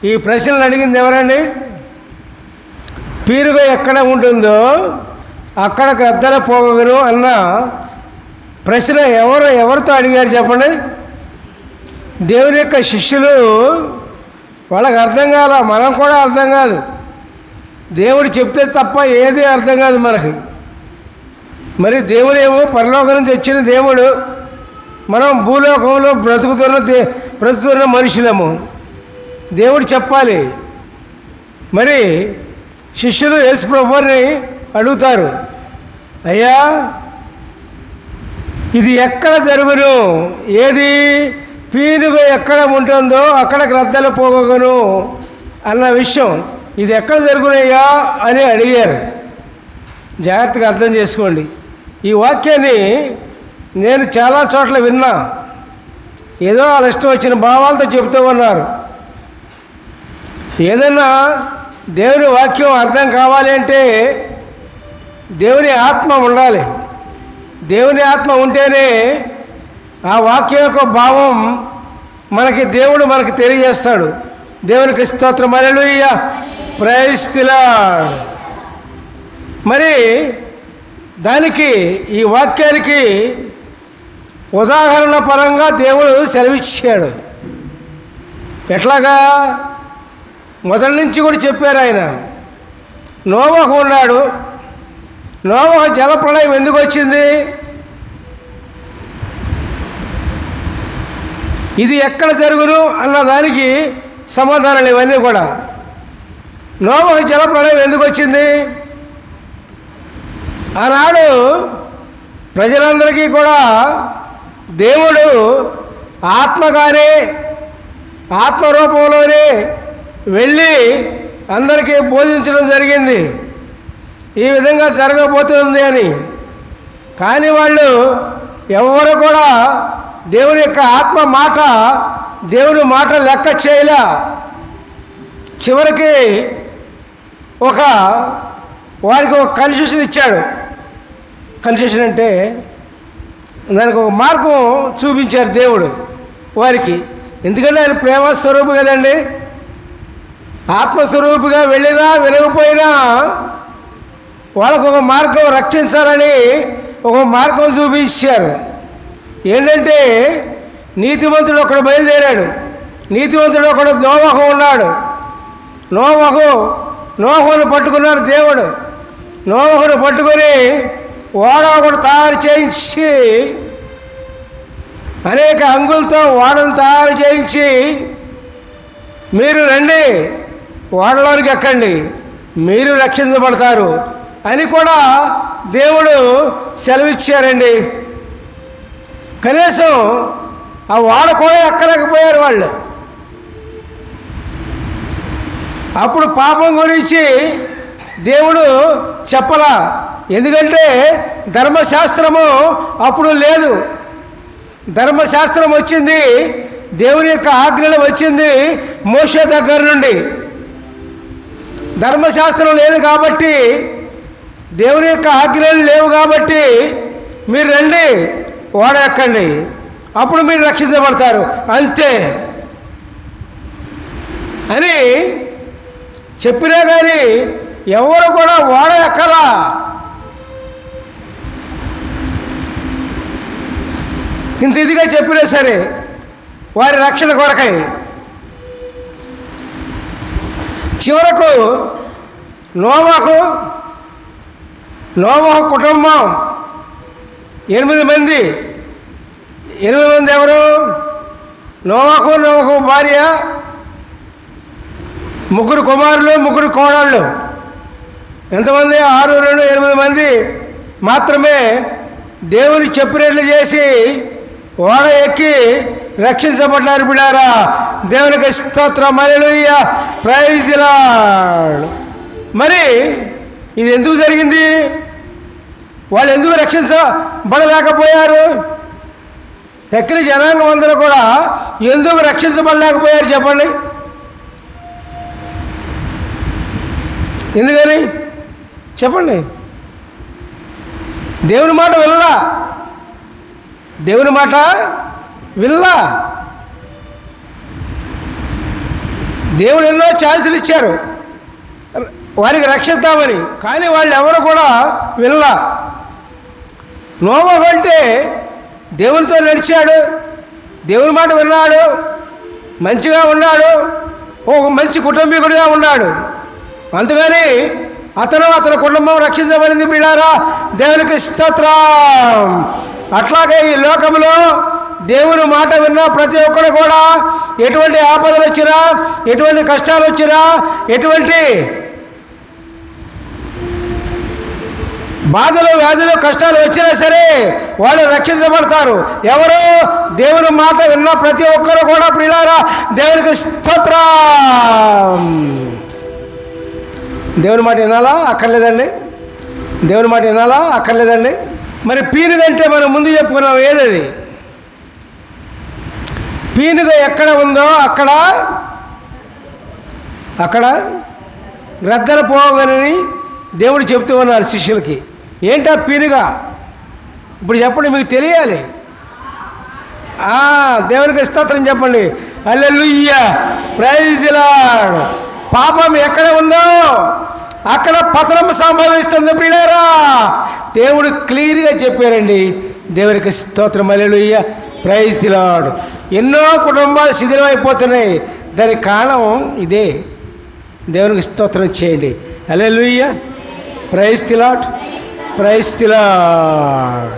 ఈ ప్రశ్నలు అడిగింది ఎవరండి? పీరుగ ఎక్కడ ఉంటుందో అక్కడ గ్రద్దల పోగను అన్న ప్రశ్న ఎవరితో అడిగారు చెప్పండి? దేవుని యొక్క శిష్యులు. వాళ్ళకి అర్థం కాల, మనం కూడా అర్థం కాదు. దేవుడు చెప్తే తప్ప ఏది అర్థం కాదు మనకి. మరి దేవుడేమో పరలోకం నుంచి వచ్చిన దేవుడు, మనం భూలోకంలో బ్రతుకుతున్న మనుషులము. దేవుడు చెప్పాలి. మరి శిష్యులు యేసు ప్రభువుని అడుగుతారు, అయ్యా ఇది ఎక్కడ జరుగును? ఏది పీనుగ ఎక్కడ ఉంటుందో అక్కడ గ్రద్దలు పోగొను అన్న విషయం ఇది ఎక్కడ జరుగునయ్యా అని అడిగారు. జాగ్రత్తగా అర్థం చేసుకోండి. ఈ వాక్యాన్ని నేను చాలా చోట్ల విన్నా. ఏదో వాళ్ళ ఇష్టం వచ్చిన భావాలతో చెబుతూ ఉన్నారు. ఏదన్నా దేవుని వాక్యం అర్థం కావాలి అంటే దేవుని ఆత్మ ఉండాలి. దేవుని ఆత్మ ఉంటేనే ఆ వాక్యం యొక్క భావం దేవుడు మనకి తెలియజేస్తాడు. దేవునికి స్తోత్రం, హల్లెలూయా, ప్రైజ్ ది లార్డ్. మరి దానికి ఈ వాక్యానికి ఉదాహరణ పరంగా దేవుడు సెలవిచ్చాడు. ఎట్లాగా? మొదటి నుంచి కూడా చెప్పారు ఆయన. నోవహు ఉన్నాడు. నోవహు జలప్రళయం ఎందుకు వచ్చింది? ఇది ఎక్కడ జరుగును అన్న దానికి సమాధానాలు ఇవన్నీ కూడా. నోవహు జలప్రళయం ఎందుకు వచ్చింది? ఆనాడు ప్రజలందరికీ కూడా దేవుడు ఆత్మగానే, ఆత్మరూపంలోనే వెళ్ళి అందరికీ బోధించడం జరిగింది. ఈ విధంగా జరగబోతుంది అని. కానీ వాళ్ళు ఎవరు కూడా దేవుని యొక్క ఆత్మ మాట, దేవుని మాట లెక్క చేయలే. చివరికి వారికి ఒక కన్సెషన్ ఇచ్చాడు. కన్సెషన్ అంటే దానికి ఒక మార్గం చూపించారు దేవుడు వారికి. ఎందుకంటే ఆయన ప్రేమ స్వరూపు కదండి. ఆత్మస్వరూపుగా వెళ్ళినా వినకపోయినా వాళ్ళకు ఒక మార్గం, రక్షించాలని ఒక మార్గం చూపించారు. ఏంటంటే నీతివంతుడు ఒకడు బయలుదేరాడు. నీతివంతుడు ఒకడు నోవహు ఉన్నాడు. నోవహును పట్టుకున్నాడు దేవుడు. నోవహును పట్టుకొని ఓడ ఒకడు తయారు చేయించి, అనేక అంగులతో ఓడను తయారు చేయించి, మీరు రండి ఓడలోనికి ఎక్కండి, మీరు రక్షించబడతారు అని కూడా దేవుడు సెలవిచ్చారండి. కనీసం ఆ ఓడ కూడా ఎక్కలేకపోయారు వాళ్ళు. అప్పుడు పాపం గురించి దేవుడు చెప్పలా. ఎందుకంటే ధర్మశాస్త్రము అప్పుడు లేదు. ధర్మశాస్త్రం వచ్చింది, దేవుని యొక్క ఆజ్ఞలు వచ్చింది మోషే దగ్గర నుండి. ధర్మశాస్త్రం లేదు కాబట్టి, దేవుని యొక్క ఆజ్ఞలు లేవు కాబట్టి మీరు రండి ఓడ ఎక్కండి, అప్పుడు మీరు రక్షించబడతారు అంతే అని చెప్పినా కానీ ఎవరు కూడా ఓడ ఎక్కలా. ఇంత ఇదిగా చెప్పినా సరే వారి రక్షణ కొరకై చివరకు నోవహు కుటుంబం 8 మంది. 8 మంది ఎవరు? నోవహు భార్య, 3 కుమారులు, 3 కోడళ్ళు. ఎంతమంది? 6, 2, 8 మంది మాత్రమే దేవుని చెప్పినట్లు చేసి ఓడ ఎక్కి రక్షించబడ్డారు. బిడ్డారా, దేవునికి స్తోత్రం, హల్లెలూయా, ప్రైజ్ ది లార్డ్. మరి ఇది ఎందుకు జరిగింది? వాళ్ళు ఎందుకు రక్షించబడలేకపోయారు? తక్కిన జనాంగం అందరూ కూడా ఎందుకు రక్షించబడలేకపోయారు చెప్పండి? ఎందుకని చెప్పండి? దేవుని మాట వినలా. దేవుని మాట వినలా. దేవుడు ఎన్నో ఛాన్సులు ఇచ్చారు వారికి రక్షిద్దామని, కానీ వాళ్ళు ఎవరు కూడా వినలా. నోవహు అంటే దేవునితో నడిచాడు, దేవుని మాట విన్నాడు, మంచిగా ఉన్నాడు, ఒక మంచి కుటుంబీకుడిగా ఉన్నాడు. అందుకని అతని కుటుంబం రక్షించబడింది. పిల్లారా, దేవునికి స్తోత్రం. అట్లాగే ఈ లోకంలో దేవుని మాట విన్న ప్రతి ఒక్కరు కూడా ఎటువంటి ఆపదలు వచ్చినా, ఎటువంటి కష్టాలు వచ్చినా, ఎటువంటి బాధలు వ్యాధులు కష్టాలు వచ్చినా సరే వాళ్ళు రక్షించబడతారు. ఎవరు? దేవుని మాట విన్న ప్రతి ఒక్కరు కూడా. ప్రియులారా, దేవునికి స్తోత్రం. దేవుని మాట వినాలా అక్కర్లేదండి? దేవుని మాట వినాలా అక్కర్లేదండి? మరి పీనుగంటే మనం ముందు చెప్పుకున్నాం, ఏదది? పీనుగ ఎక్కడ ఉందో అక్కడ గ్రద్దలు పోగలని దేవుడు చెప్తూ ఉన్నారు శిష్యులకి. ఏంటా పీనుగ? ఇప్పుడు చెప్పండి, మీకు తెలియాలి. దేవునికి స్తోత్రం చెప్పండి. హల్లెలూయా, ప్రైజ్ ది లార్డ్. పాపం ఎక్కడ ఉందో అక్కడ పతనం సంభవిస్తుంది ప్రియులారా. దేవుడు క్లియర్గా చెప్పారండి. దేవునికి స్తోత్రం, హల్లెలూయా, ప్రైజ్ ది లార్డ్. ఎన్నో కుటుంబాలు శిథిలమైపోతున్నాయి. దానికి కారణం ఇదే. దేవునికి స్తోత్రం చేయండి. Hallelujah, praise the Lord, praise the lord.